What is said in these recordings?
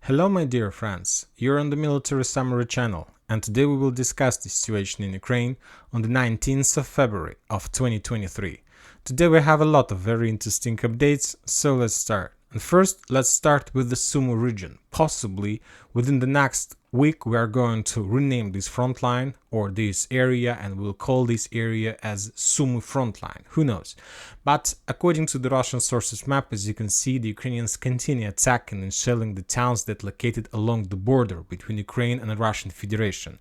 Hello my dear friends, you're on the Military Summary channel, and today we will discuss the situation in Ukraine on the 19th of February of 2023. Today we have a lot of very interesting updates, so let's start. And first, let's start with the Sumy region. Possibly within the next week we are going to rename this front line or this area, and we'll call this area as Sumy front line. Who knows? But according to the Russian sources map, as you can see, the Ukrainians continue attacking and shelling the towns that located along the border between Ukraine and the Russian Federation.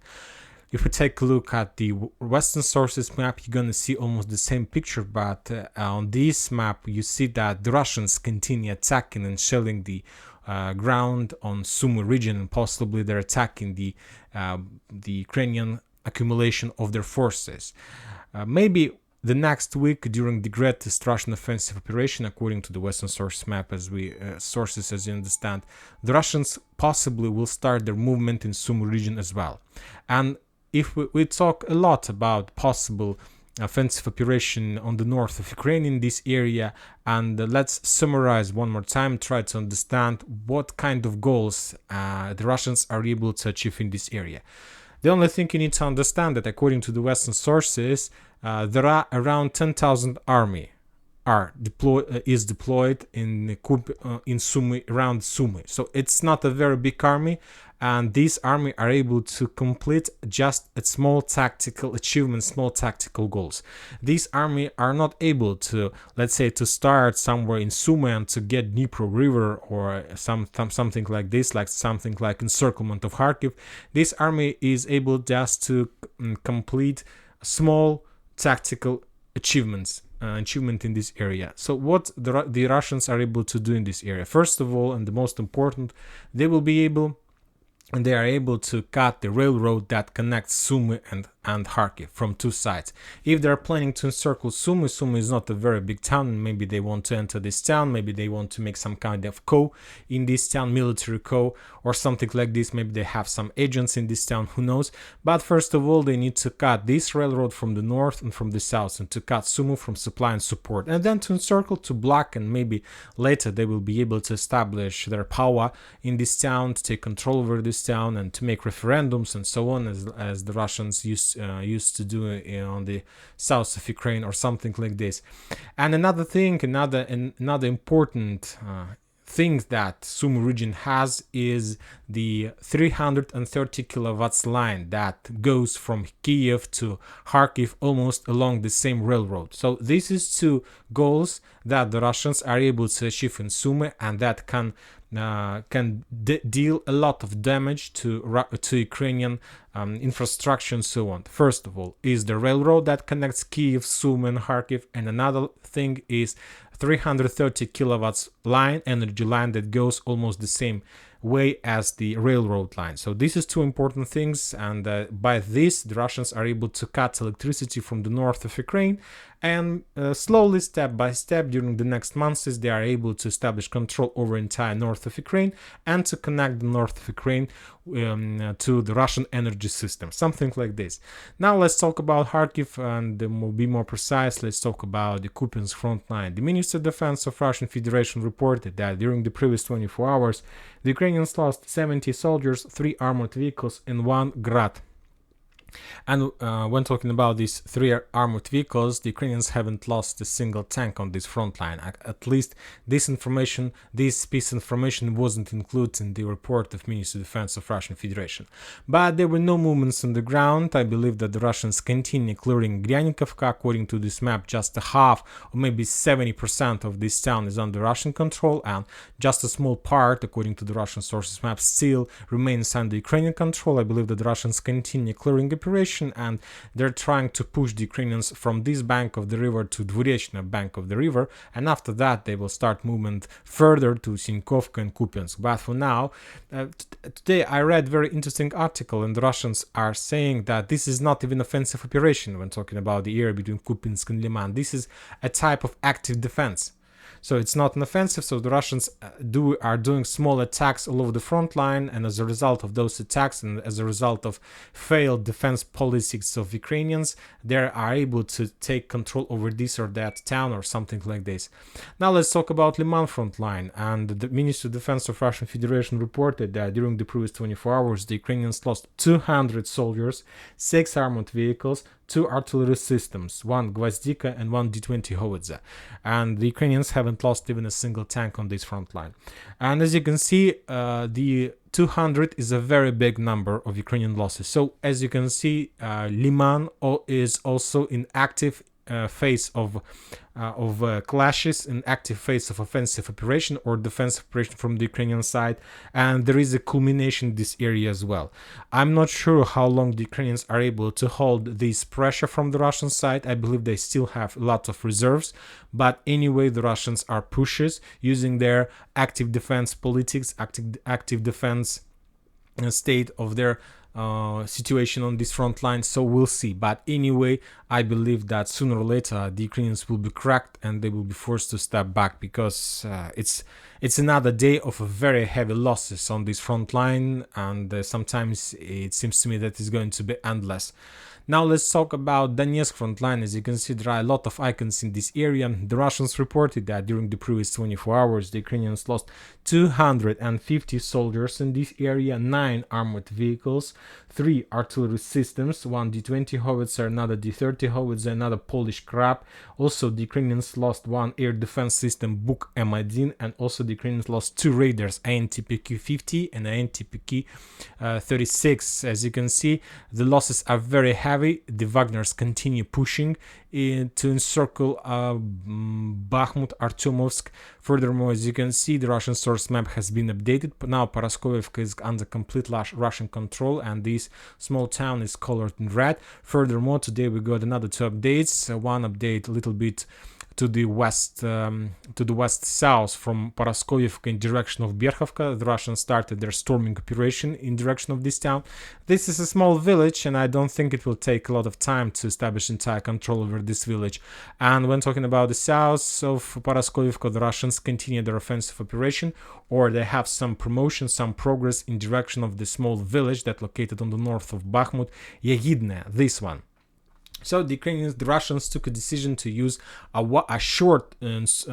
If we take a look at the Western sources map, you're gonna see almost the same picture, but on this map you see that the Russians continue attacking and shelling the ground on Sumy region, and possibly they're attacking the Ukrainian accumulation of their forces. Maybe the next week, during the greatest Russian offensive operation, according to the Western source map, as you understand, the Russians possibly will start their movement in Sumy region as well. And if we talk a lot about possible offensive operation on the north of Ukraine in this area, and let's summarize one more time, try to understand what kind of goals the Russians are able to achieve in this area. The only thing you need to understand that according to the Western sources, there are around 10,000 army is deployed in Sumy, around Sumy. So it's not a very big army, and these army are able to complete just a small tactical achievement, small tactical goals. These army are not able to, let's say, to start somewhere in Sumy and to get Dnipro River or something like this, like something like encirclement of Kharkiv. This army is able just to complete small tactical achievement in this area. So what the Russians are able to do in this area, first of all, and the most important, they are able to cut the railroad that connects Sumy and Kharkiv from two sides. If they're planning to encircle Sumy is not a very big town, and maybe they want to enter this town, maybe they want to make some kind of coup in this town, military coup or something like this, maybe they have some agents in this town, who knows. But first of all, they need to cut this railroad from the north and from the south, and to cut Sumy from supply and support, and then to encircle, to block, and maybe later they will be able to establish their power in this town, to take control over this town, and to make referendums and so on, as the Russians used to do on the south of Ukraine or something like this. And another thing, another important thing that Sumy region has is the 330 kilowatts line that goes from Kiev to Kharkiv, almost along the same railroad. So this is two goals that the Russians are able to achieve in Sumy, and that can deal a lot of damage to Ukrainian infrastructure and so on. First of all is the railroad that connects Kiev, Sumy and Kharkiv, and another thing is 330 kilowatts line, energy line, that goes almost the same way as the railroad line. So this is two important things, and by this the Russians are able to cut electricity from the north of Ukraine, and slowly, step by step, during the next months, they are able to establish control over entire north of Ukraine and to connect the north of Ukraine to the Russian energy system, something like this. Now let's talk about Kharkiv, and we'll be more precise. Let's talk about the Kupiansk front line. The Ministry of Defense of Russian Federation reported that during the previous 24 hours, the Ukrainians lost 70 soldiers, 3 armored vehicles, and 1 Grad. And when talking about these 3 armored vehicles, the Ukrainians haven't lost a single tank on this front line. At least this piece of information wasn't included in the report of Ministry of Defense of Russian Federation. But there were no movements on the ground. I believe that the Russians continue clearing Gryanikivka. According to this map, just a half or maybe 70% of this town is under Russian control, and just a small part, according to the Russian sources map, still remains under Ukrainian control. I believe that the Russians continue clearing operation, and they're trying to push the Ukrainians from this bank of the river to Dvurechna bank of the river, and after that they will start movement further to Sinkovka and Kupiansk. But for now, today I read very interesting article, and the Russians are saying that this is not even offensive operation when talking about the area between Kupiansk and Liman. This is a type of active defense. So it's not an offensive, so the Russians are doing small attacks all over the front line, and as a result of those attacks and as a result of failed defense policies of Ukrainians, they are able to take control over this or that town or something like this. Now let's talk about Liman front line. And the Ministry of Defense of Russian Federation reported that during the previous 24 hours, the Ukrainians lost 200 soldiers, 6 armored vehicles, 2 artillery systems, 1 Gvozdika and 1 D-20 howitzer. And the Ukrainians haven't lost even a single tank on this front line. And as you can see, the 200 is a very big number of Ukrainian losses. So as you can see, Liman is also in active phase of clashes, in active phase of offensive operation or defensive operation from the Ukrainian side, and there is a culmination in this area as well. I'm not sure how long the Ukrainians are able to hold this pressure from the Russian side. I believe they still have lots of reserves, but anyway, the Russians are pushers using their active defense politics, active defense state of their situation on this front line, so we'll see. But anyway, I believe that sooner or later the Ukrainians will be cracked and they will be forced to step back, because it's another day of very heavy losses on this front line, and sometimes it seems to me that it's going to be endless. Now let's talk about Donetsk front line. As you can see, there are a lot of icons in this area. The Russians reported that during the previous 24 hours, the Ukrainians lost 250 soldiers in this area, 9 armored vehicles, 3 artillery systems, 1 D-20 howitzer, another D-30 howitzer, another Polish Krab. Also, the Ukrainians lost 1 air defense system, Buk M1, and also the Ukrainians lost 2 raiders, ANTPQ-50 and ANTPQ-36. As you can see, the losses are very heavy. The Wagners continue pushing to encircle Bakhmut, Artyomovsk. Furthermore, as you can see, the Russian source map has been updated. Now Paraskovyevka is under complete Russian control, and this small town is colored in red. Furthermore, today we got another 2 updates. One update a little bit to the west south from Paraskovyevka in direction of Berkhovka. The Russians started their storming operation in direction of this town. This is a small village, and I don't think it will take a lot of time to establish entire control over this village. And when talking about the south of Paraskovyevka, the Russians continue their offensive operation, or they have some promotion, some progress in direction of the small village that located on the north of Bakhmut, Yagidne, this one. So the Russians took a decision to use a short range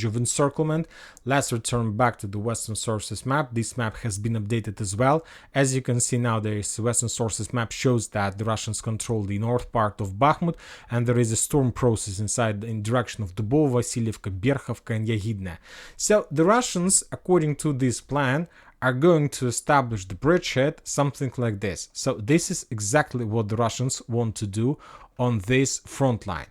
of encirclement. Let's return back to the Western Sources map. This map has been updated as well. As you can see nowadays, the Western Sources map shows that the Russians control the north part of Bakhmut, and there is a storm process inside in direction of Dubovo, Vasilievka, Berkhovka, and Yagidne. So the Russians, according to this plan, are going to establish the bridgehead, something like this. So this is exactly what the Russians want to do on this front line.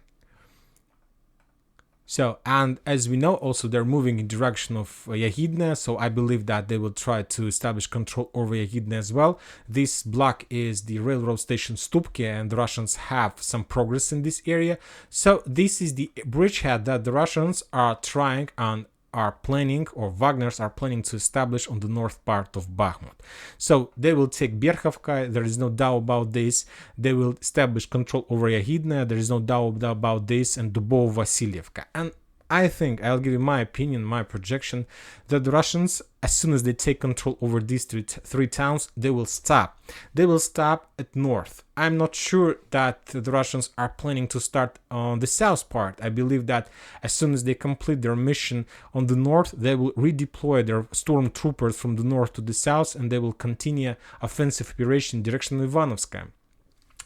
So, and as we know, also they're moving in direction of Yagidne, so I believe that they will try to establish control over Yagidne as well. This block is the railroad station Stupki, and the Russians have some progress in this area. So this is the bridgehead that the Russians are trying and are planning, or Wagners are planning to establish on the north part of Bakhmut. So they will take Berkhovka, there is no doubt about this. They will establish control over Yagidne, there is no doubt about this, and Dubovo, Vasilievka. And I think, I'll give you my opinion, my projection, that the Russians, as soon as they take control over these three towns, they will stop. They will stop at north. I'm not sure that the Russians are planning to start on the south part. I believe that as soon as they complete their mission on the north, they will redeploy their stormtroopers from the north to the south, and they will continue offensive operation in direction of Ivanovska.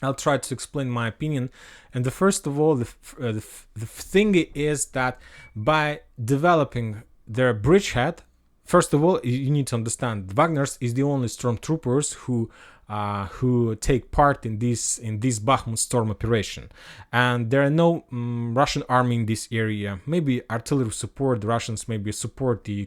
I'll try to explain my opinion. And first of all, the thing is that by developing their bridgehead, first of all, you need to understand Wagners is the only stormtroopers who take part in this Bakhmut storm operation, and there are no Russian army in this area. Maybe artillery support. The Russians maybe support the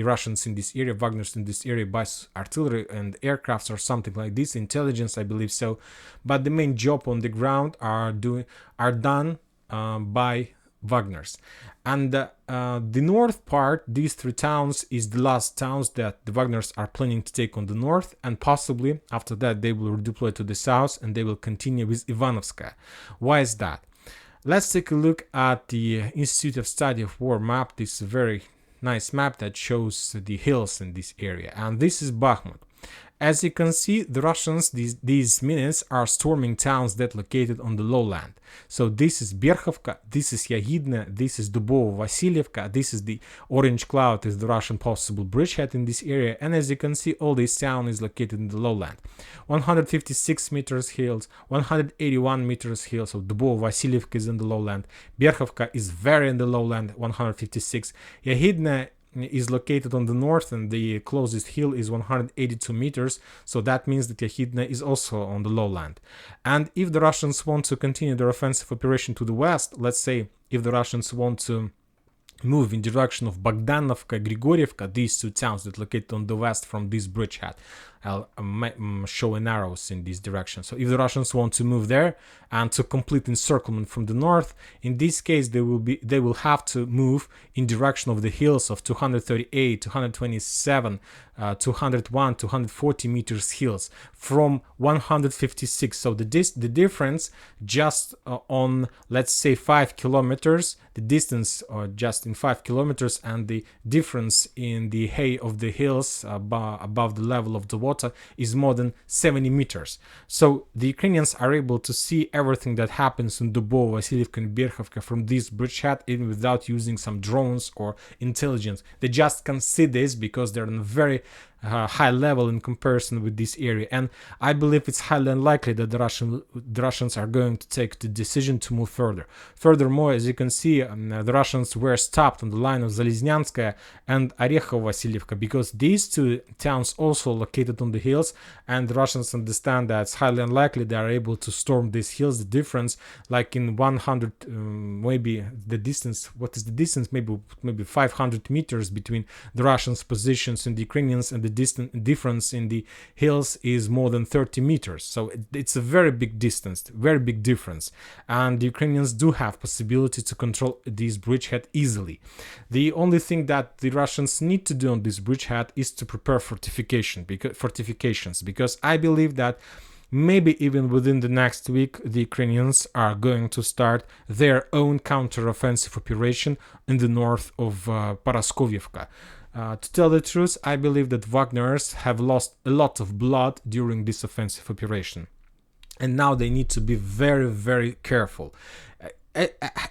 Russians in this area, Wagners in this area by artillery and aircrafts or something like this. Intelligence, I believe so. But the main job on the ground are done by Wagners. And the north part, these 3 towns, is the last towns that the Wagners are planning to take on the north, and possibly after that they will redeploy to the south and they will continue with Ivanovska. Why is that? Let's take a look at the Institute of Study of War map. This is a very nice map that shows the hills in this area, and this is Bakhmut. As you can see, the Russians these minutes are storming towns that located on the lowland. So this is Berkhovka, this is Yagidne, this is Dubovo-Vasilievka, this is the orange cloud is the Russian possible bridgehead in this area, and as you can see, all this town is located in the lowland. 156 meters hills, 181 meters hills, so Dubovo-Vasilievka is in the lowland, Berkhovka is very in the lowland, 156, Yagidne is located on the north, and the closest hill is 182 meters, so that means that Yahidne is also on the lowland. And if the Russians want to continue their offensive operation to the west, let's say if the Russians want to move in direction of Bogdanovka, Grigorievka, these two towns that located on the west from this bridgehead. I'll show in arrows in this direction. So if the Russians want to move there and to complete encirclement from the north, in this case they will have to move in direction of the hills of 238, 227, 201, 240 meters hills from 156. So the difference just on, let's say, 5 kilometers, the distance just in 5 kilometers, and the difference in the height of the hills above the level of the water is more than 70 meters. So the Ukrainians are able to see everything that happens in Dubovo, Vasilievka, and Berkhovka from this bridgehead even without using some drones or intelligence. They just can see this because they're on a very high level in comparison with this area, and I believe it's highly unlikely that the Russians are going to take the decision to move further. Furthermore, as you can see, the Russians were stopped on the line of Zaleznyanskaya and Orekhovo-Vasilievka because these two towns also located on the hills, and the Russians understand that it's highly unlikely they are able to storm these hills. The difference, like in 100, maybe the distance, what is the distance? Maybe 500 meters between the Russians' positions and the Ukrainians, and the difference in the hills is more than 30 meters. So it's a very big distance, very big difference, and the Ukrainians do have possibility to control this bridgehead easily. The only thing that the Russians need to do on this bridgehead is to prepare fortifications, because I believe that maybe even within the next week the Ukrainians are going to start their own counter-offensive operation in the north of Paraskovievka. To tell the truth, I believe that Wagners have lost a lot of blood during this offensive operation, and now they need to be very, very careful.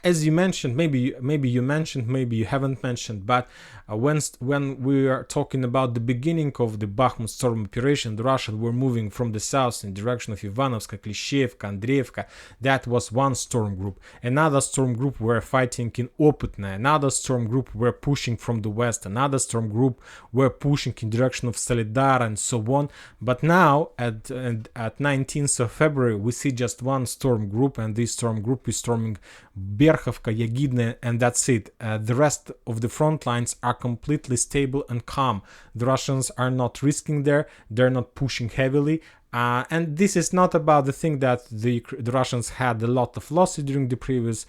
As you mentioned, maybe you mentioned, maybe you haven't mentioned, but when we are talking about the beginning of the Bakhmut storm operation, the Russians were moving from the south in direction of Ivanovska, Klishchevka, Andreevka. That was one storm group. Another storm group were fighting in Opytne. Another storm group were pushing from the west. Another storm group were pushing in direction of Solidar and so on. But now, at 19th of February, we see just one storm group, and this storm group is storming Berkhovka, Yagidne, and that's it. The rest of the front lines are completely stable and calm. The Russians are not risking there, they're not pushing heavily. And this is not about the thing that the Russians had a lot of losses during the previous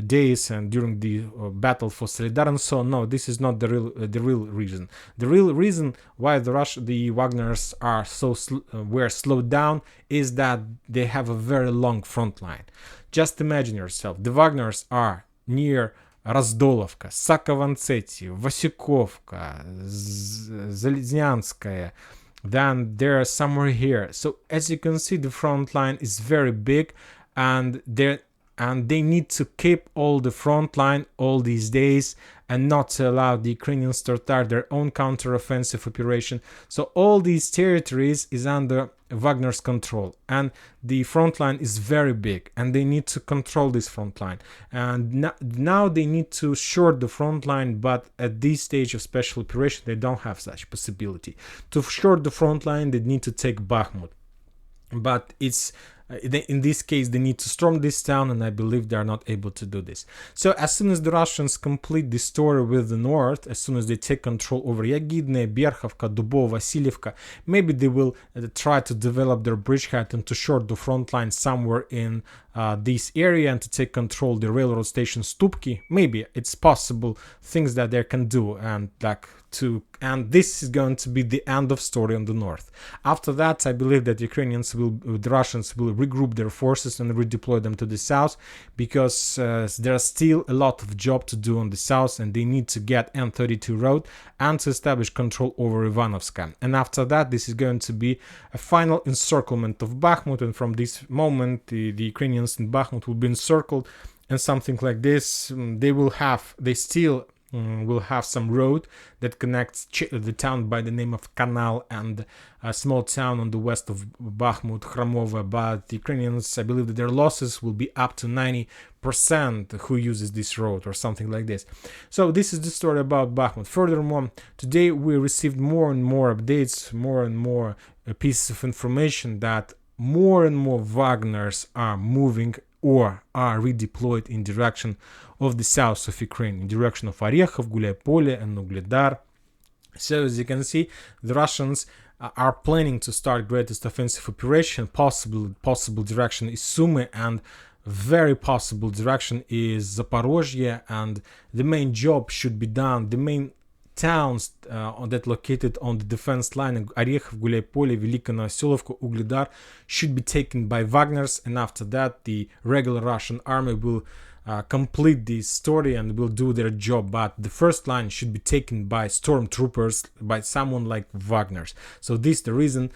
days and during the battle for Solidar and so on. No, this is not the real reason. The real reason why the Wagners are were slowed down is that they have a very long front line. Just imagine yourself, the Wagners are near Разdolovka, Sakovantseti, Vasyukovka, Zaleznyanskaya, then they're somewhere here. So as you can see, the front line is very big, and they need to keep all the front line all these days and not to allow the Ukrainians to start their own counter-offensive operation. So all these territories is under Wagner's control, and the front line is very big, and they need to control this front line. And now they need to short the front line, but at this stage of special operation they don't have such possibility. To short the front line, they need to take Bakhmut, but it's in this case they need to storm this town, and I believe they are not able to do this. So as soon as the Russians complete the story with the north, as soon as they take control over Yagidne, Berkhovka, Dubovo, Vasilievka, maybe they will try to develop their bridgehead and to short the front line somewhere in this area and to take control the railroad station Stupki. Maybe it's possible things that they can do, and this is going to be the end of story on the north. After that, I believe that the Russians will regroup their forces and redeploy them to the south, because there's still a lot of job to do on the south, and they need to get N32 road and to establish control over Ivanovska. And after that, this is going to be a final encirclement of Bakhmut, and from this moment, the Ukrainians in Bakhmut will be encircled, and something like this. They still will have some road that connects the town by the name of Kanal and a small town on the west of Bakhmut, Khramova, but the Ukrainians, I believe that their losses will be up to 90% who uses this road or something like this. So this is the story about Bakhmut. Furthermore, today we received more and more updates, more and more pieces of information that more and more Wagners are moving or are redeployed in direction of the south of Ukraine, in direction of Orekhov, Guliapole, and Ugledar. So as you can see, the Russians are planning to start greatest offensive operation. Possible direction is Sumy, and very possible direction is Zaporozhye, and the main job should be done. The main towns that located on the defense line, Orekhov, Guliapole, Velika Novoselovka, Ugledar, should be taken by Wagners, and after that the regular Russian army will complete this story and will do their job. But the first line should be taken by stormtroopers, by someone like Wagners. So this is the reason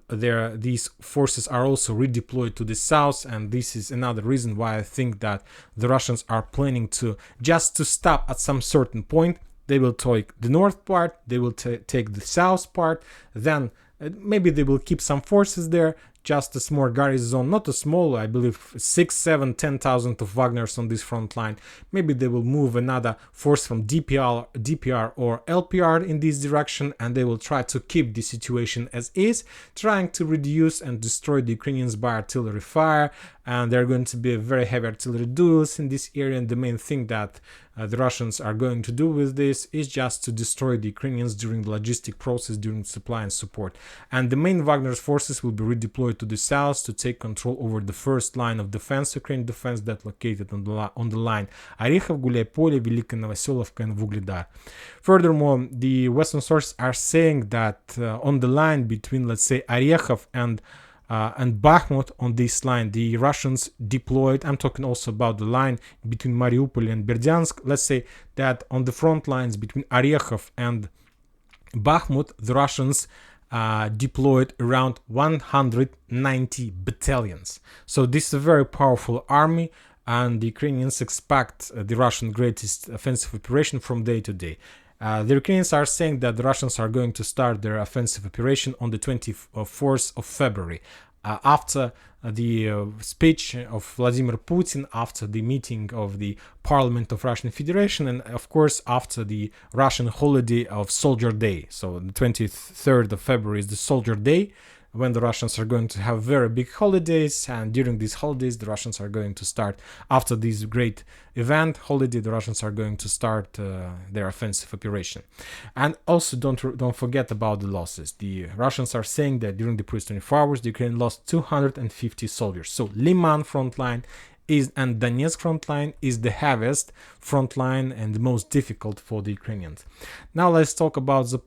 these forces are also redeployed to the south, and this is another reason why I think that the Russians are planning to just to stop at some certain point. They will take the north part, they will take the south part, then maybe they will keep some forces there, just a small garrison, not a small, I believe 6, 7, 10,000 of Wagners on this front line. Maybe they will move another force from DPR or LPR in this direction, and they will try to keep the situation as is, trying to reduce and destroy the Ukrainians by artillery fire. And there are going to be very heavy artillery duels in this area, and the main thing that the Russians are going to do with this is just to destroy the Ukrainians during the logistic process, during supply and support. And the main Wagner's forces will be redeployed to the south to take control over the first line of defense, Ukrainian defense, that located on the line Orekhov, Guliapole, Velika Novoselovka, and Ugledar. Furthermore, the Western sources are saying that on the line between, let's say, Orekhov and Bakhmut, on this line, the Russians deployed. I'm talking also about the line between Mariupol and Berdyansk. Let's say that on the front lines between Orekhov and Bakhmut, the Russians deployed around 190 battalions. So this is a very powerful army, and the Ukrainians expect the Russian greatest offensive operation from day to day. The Ukrainians are saying that the Russians are going to start their offensive operation on the 24th of February, after the speech of Vladimir Putin, after the meeting of the Parliament of Russian Federation, and of course after the Russian holiday of Soldier Day. So the 23rd of February is the Soldier Day, when the Russians are going to have very big holidays, and during these holidays the Russians are going to start, after this great event holiday, the Russians are going to start their offensive operation. And also don't forget about the losses. The Russians are saying that during the previous 24 hours the Ukraine lost 250 soldiers. So Liman front line and Donetsk front line is the heaviest front line and the most difficult for the Ukrainians. Now let's talk about the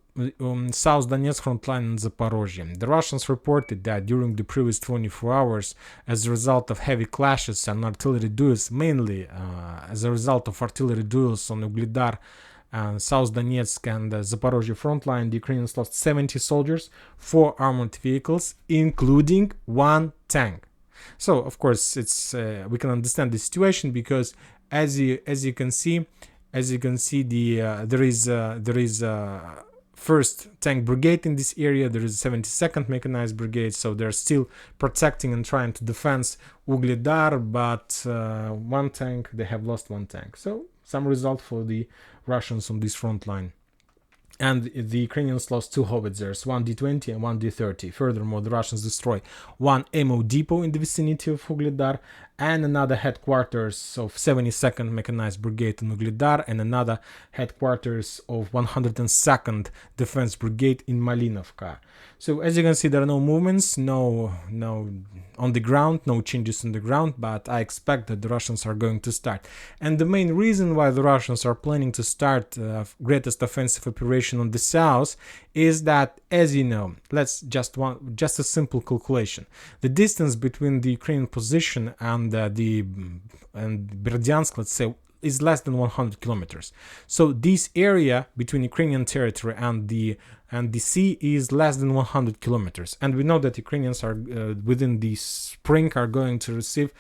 South Donetsk front line and Zaporozhye. The Russians reported that during the previous 24 hours, as a result of heavy clashes and artillery duels, mainly as a result of artillery duels on Ugledar and South Donetsk and the Zaporozhye front line, the Ukrainians lost 70 soldiers, 4 armored vehicles, including 1 tank. So of course it's we can understand the situation, because as you can see there is first tank brigade in this area, there is a 72nd mechanized brigade, so they're still protecting and trying to defend Ugledar, but one tank, they have lost 1 tank. So some result for the Russians on this front line. and the Ukrainians lost 2 howitzers, one D-20 and one D-30. Furthermore, the Russians destroyed one ammo depot in the vicinity of Ugledar and another headquarters of 72nd Mechanized Brigade in Ugledar and another headquarters of 102nd Defense Brigade in Malinovka. So as you can see, there are no movements, no on the ground, no changes on the ground, but I expect that the Russians are going to start. And the main reason why the Russians are planning to start greatest offensive operation on the south is that, as you know, let's just a simple calculation. The distance between the Ukrainian position and Berdyansk, let's say, is less than 100 kilometers. So this area between Ukrainian territory and the sea is less than 100 kilometers. And we know that Ukrainians are within the spring are going to receive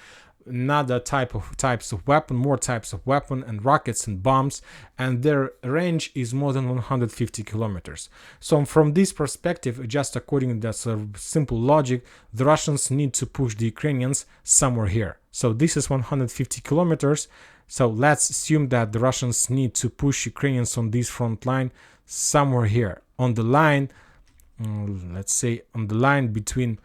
another types of weapon, more types of weapon and rockets and bombs, and their range is more than 150 kilometers. So from this perspective, just according to that simple logic, the Russians need to push the Ukrainians somewhere here. So this is 150 kilometers. So let's assume that the Russians need to push Ukrainians on this front line somewhere here on the line, let's say on the line between.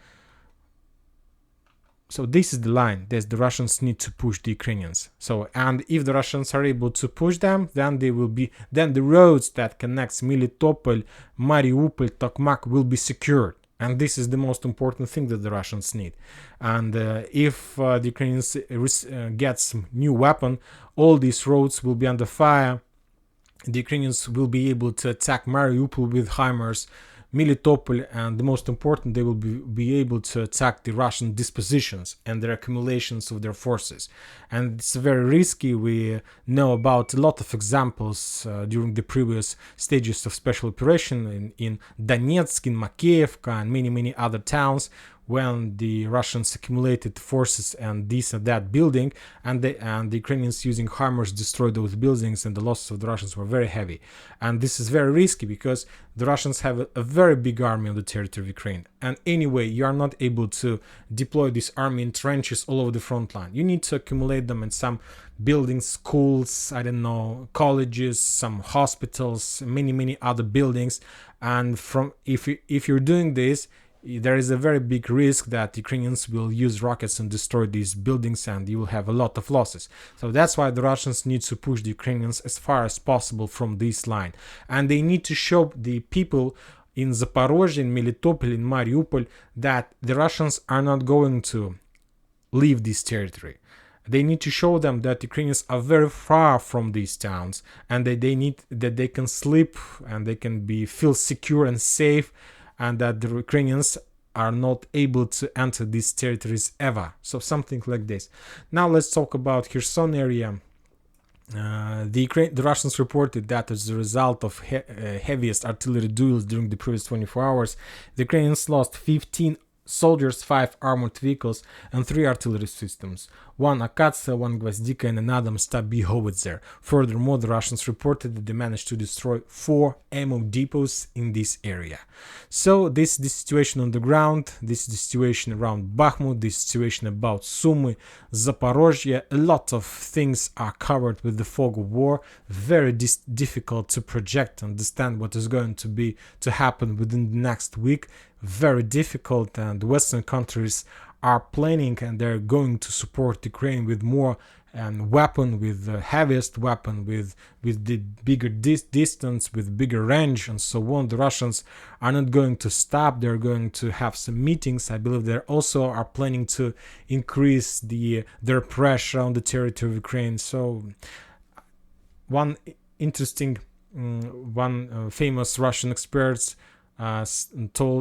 So this is the line that the Russians need to push the Ukrainians. So, and if the Russians are able to push them, then the roads that connects Melitopol, Mariupol, Tokmak will be secured. And this is the most important thing that the Russians need. And if the Ukrainians get some new weapon, all these roads will be under fire. The Ukrainians will be able to attack Mariupol with HIMARS, Melitopol, and the most important, they will be able to attack the Russian dispositions and their accumulations of their forces. And it's very risky. We know about a lot of examples during the previous stages of special operation in Donetsk, in Makeivka, and many other towns, when the Russians accumulated forces and this and that building, and the Ukrainians using HIMARS destroyed those buildings, and the losses of the Russians were very heavy. And this is very risky because the Russians have a very big army on the territory of Ukraine. And anyway, you are not able to deploy this army in trenches all over the front line. You need to accumulate them in some buildings, schools, I don't know, colleges, some hospitals, many other buildings. And if you're doing this, there is a very big risk that Ukrainians will use rockets and destroy these buildings, and you will have a lot of losses. So that's why the Russians need to push the Ukrainians as far as possible from this line. And they need to show the people in Zaporozhye, in Melitopol, in Mariupol, that the Russians are not going to leave this territory. They need to show them that Ukrainians are very far from these towns, and that they can sleep and they can feel secure and safe, and that the Ukrainians are not able to enter these territories ever. So something like this. Now let's talk about Kherson area. The Russians reported that as a result of heaviest artillery duels during the previous 24 hours, the Ukrainians lost 15 soldiers, 5 armored vehicles, and 3 artillery systems, 1 Akatsa, 1 Gvozdika, and an Adams B howitzer. Furthermore, the Russians reported that they managed to destroy 4 ammo depots in this area. So this is the situation on the ground, this is the situation around Bakhmut, this situation about Sumy, Zaporozhye. A lot of things are covered with the fog of war. Very difficult to project, understand what is going to happen within the next week. Very difficult, and Western countries are planning and they're going to support Ukraine with more weapon, with the heaviest weapon, with the bigger distance, with bigger range, and so on. The Russians are not going to stop. They're going to have some meetings. I believe they also are planning to increase their pressure on the territory of Ukraine. So one interesting, famous Russian experts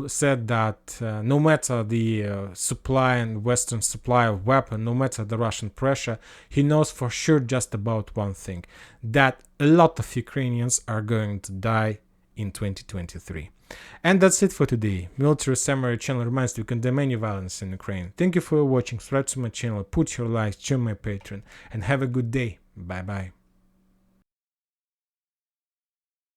said that no matter the supply and Western supply of weapon, no matter the Russian pressure, he knows for sure just about one thing, that a lot of Ukrainians are going to die in 2023. And that's it for today. Military Summary channel reminds you condemn any violence in Ukraine. Thank you for watching. Subscribe to my channel, put your likes, join my Patreon, and have a good day. Bye bye.